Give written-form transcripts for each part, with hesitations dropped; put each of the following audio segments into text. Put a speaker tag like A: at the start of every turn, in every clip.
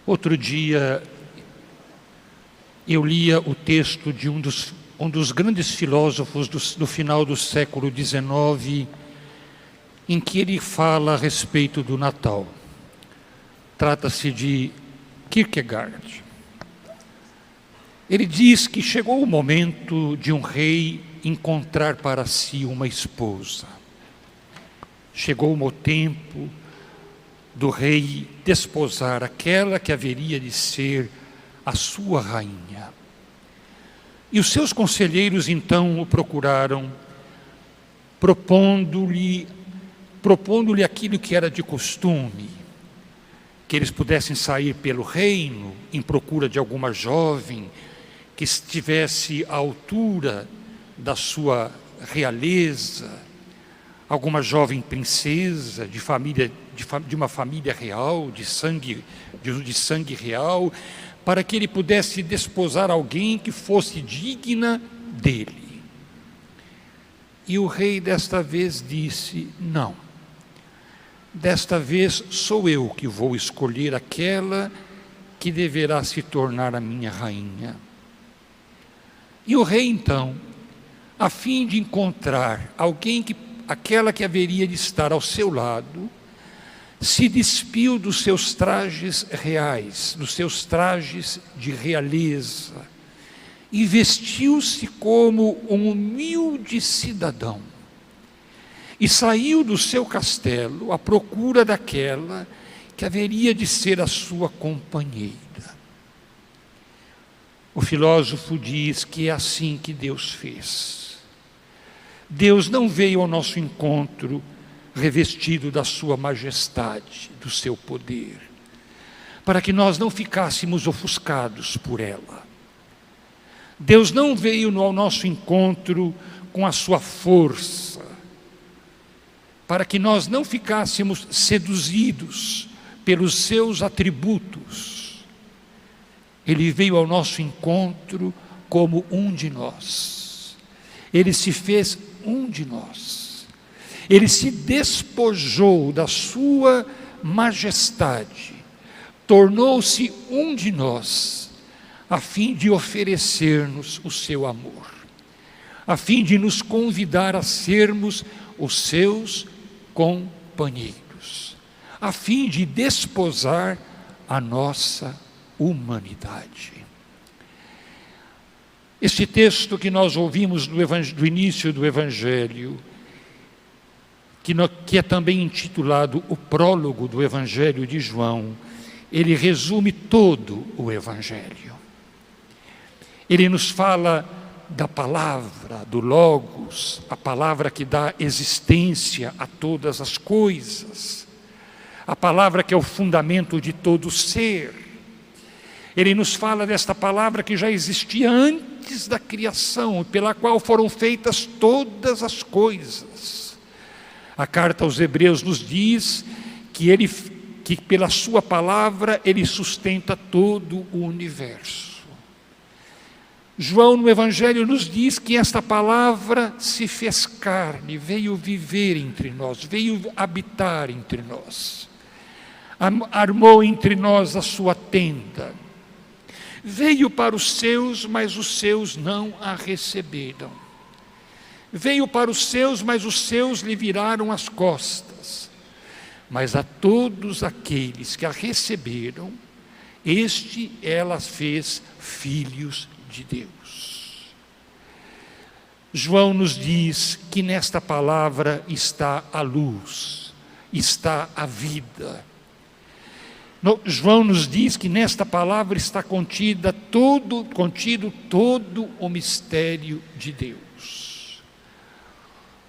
A: Outro dia, eu lia o texto de um dos grandes filósofos do final do século XIX, em que ele fala a respeito do Natal. Trata-se de Kierkegaard. Ele diz que chegou o momento de um rei encontrar para si uma esposa. Chegou o tempo do rei desposar aquela que haveria de ser a sua rainha. E os seus conselheiros então o procuraram, propondo-lhe aquilo que era de costume, que eles pudessem sair pelo reino em procura de alguma jovem que estivesse à altura da sua realeza, alguma jovem princesa de uma família real, de sangue real, para que ele pudesse desposar alguém que fosse digna dele. E o rei desta vez disse: não, desta vez sou eu que vou escolher aquela que deverá se tornar a minha rainha. E o rei então, a fim de encontrar aquela que haveria de estar ao seu lado, se despiu dos seus trajes reais, dos seus trajes de realeza, e vestiu-se como um humilde cidadão, e saiu do seu castelo à procura daquela que haveria de ser a sua companheira. O filósofo diz que é assim que Deus fez. Deus não veio ao nosso encontro revestido da sua majestade, do seu poder, para que nós não ficássemos ofuscados por ela. Deus não veio ao nosso encontro com a sua força, para que nós não ficássemos seduzidos pelos seus atributos. Ele veio ao nosso encontro como um de nós. Ele se fez um de nós. Ele se despojou da sua majestade, tornou-se um de nós, a fim de oferecer-nos o seu amor, a fim de nos convidar a sermos os seus companheiros, a fim de desposar a nossa humanidade. Este texto que nós ouvimos do início do Evangelho, que é também intitulado o prólogo do Evangelho de João, ele resume todo o Evangelho. Ele nos fala da palavra, do Logos, a palavra que dá existência a todas as coisas, a palavra que é o fundamento de todo ser. Ele nos fala desta palavra que já existia antes da criação, pela qual foram feitas todas as coisas. A carta aos Hebreus nos diz que pela sua palavra ele sustenta todo o universo. João no Evangelho nos diz que esta palavra se fez carne, veio viver entre nós, veio habitar entre nós. Armou entre nós a sua tenda. Veio para os seus, mas os seus não a receberam. Veio para os seus, mas os seus lhe viraram as costas. Mas a todos aqueles que a receberam, ela fez filhos de Deus. João nos diz que nesta palavra está a luz, está a vida. João nos diz que nesta palavra está contido todo o mistério de Deus.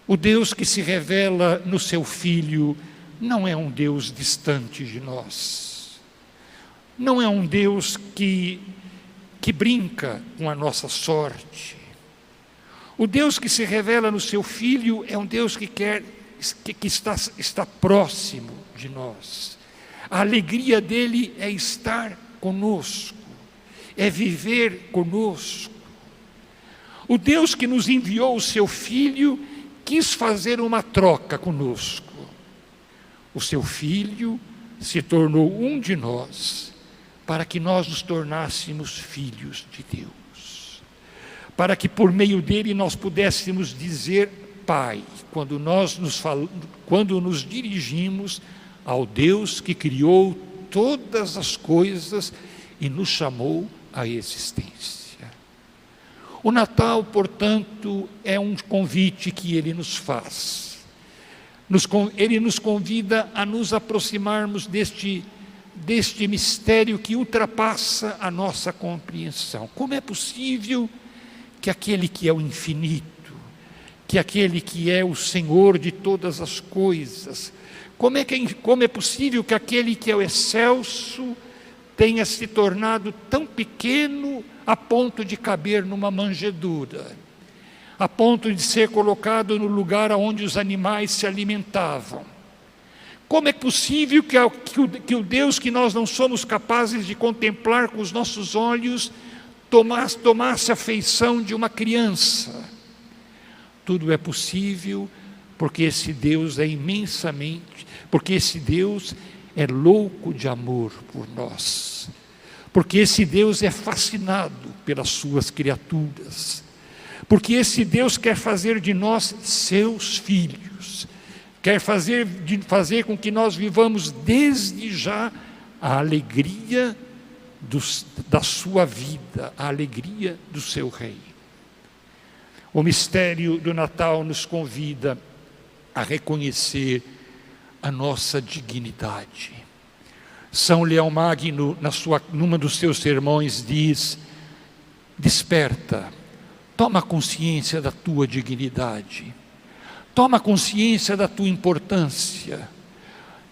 A: O Deus que se revela no seu Filho não é um Deus distante de nós. Não é um Deus que brinca com a nossa sorte. O Deus que se revela no seu Filho é um Deus que está próximo de nós. A alegria dele é estar conosco, é viver conosco. O Deus que nos enviou o seu Filho quis fazer uma troca conosco. O seu Filho se tornou um de nós, para que nós nos tornássemos filhos de Deus, para que por meio dele nós pudéssemos dizer Pai, quando nos dirigimos ao Deus que criou todas as coisas e nos chamou à existência. O Natal, portanto, é um convite que ele nos faz. Ele nos convida a nos aproximarmos deste mistério que ultrapassa a nossa compreensão. Como é possível que aquele que é o infinito, que aquele que é o Senhor de todas as coisas, como é possível que aquele que é o excelso tenha se tornado tão pequeno a ponto de caber numa manjedoura, a ponto de ser colocado no lugar onde os animais se alimentavam? Como é possível que o Deus que nós não somos capazes de contemplar com os nossos olhos tomasse a feição de uma criança? Tudo é possível porque esse Deus porque esse Deus é louco de amor por nós, porque esse Deus é fascinado pelas suas criaturas, porque esse Deus quer fazer de nós seus filhos, quer fazer com que nós vivamos desde já a alegria da sua vida, a alegria do seu reino. O mistério do Natal nos convida a reconhecer a nossa dignidade. São Leão Magno, numa dos seus sermões, diz: desperta, toma consciência da tua dignidade, toma consciência da tua importância.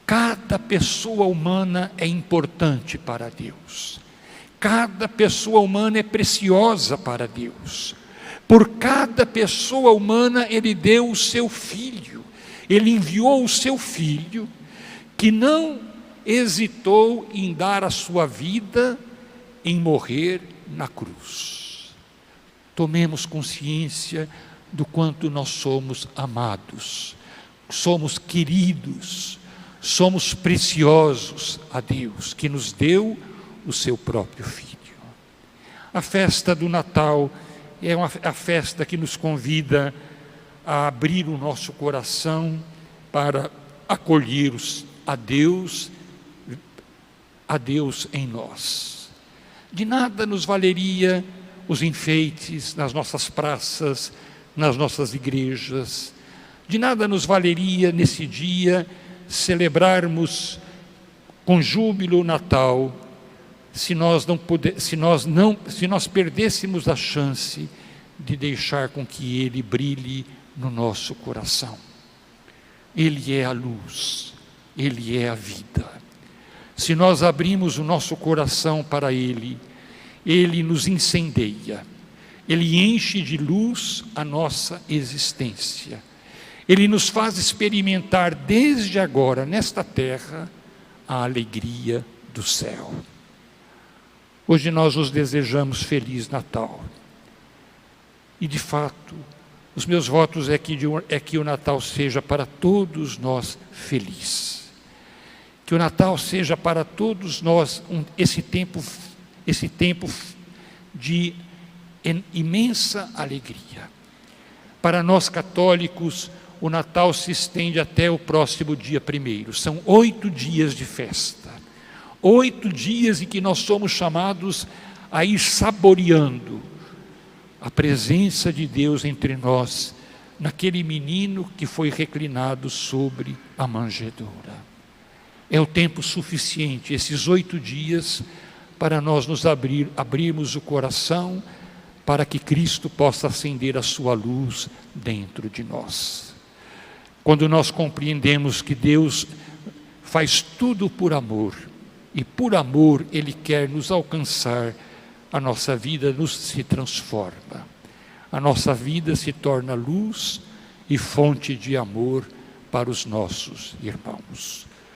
A: Cada pessoa humana é importante para Deus, cada pessoa humana é preciosa para Deus. Por cada pessoa humana Ele deu o seu Filho, Ele enviou o seu Filho, que não hesitou em dar a sua vida, em morrer na cruz. Tomemos consciência do quanto nós somos amados, somos queridos, somos preciosos a Deus, que nos deu o seu próprio Filho. A festa do Natal é a festa que nos convida a abrir o nosso coração para acolher a Deus em nós. De nada nos valeria os enfeites nas nossas praças, nas nossas igrejas. De nada nos valeria nesse dia celebrarmos com júbilo o Natal, se nós perdêssemos a chance de deixar com que Ele brilhe no nosso coração. Ele é a luz, Ele é a vida. Se nós abrimos o nosso coração para Ele, Ele nos incendeia, Ele enche de luz a nossa existência. Ele nos faz experimentar desde agora, nesta terra, a alegria do céu. Hoje nós nos desejamos Feliz Natal. E de fato, os meus votos é que o Natal seja para todos nós feliz. Que o Natal seja para todos nós esse tempo de imensa alegria. Para nós católicos, o Natal se estende até o próximo dia 1º. São 8 dias de festa. 8 dias em que nós somos chamados a ir saboreando a presença de Deus entre nós, naquele menino que foi reclinado sobre a manjedoura. É o tempo suficiente, esses 8 dias, para nós abrirmos o coração, para que Cristo possa acender a sua luz dentro de nós. Quando nós compreendemos que Deus faz tudo por amor, e por amor Ele quer nos alcançar, a nossa vida se transforma. A nossa vida se torna luz e fonte de amor para os nossos irmãos.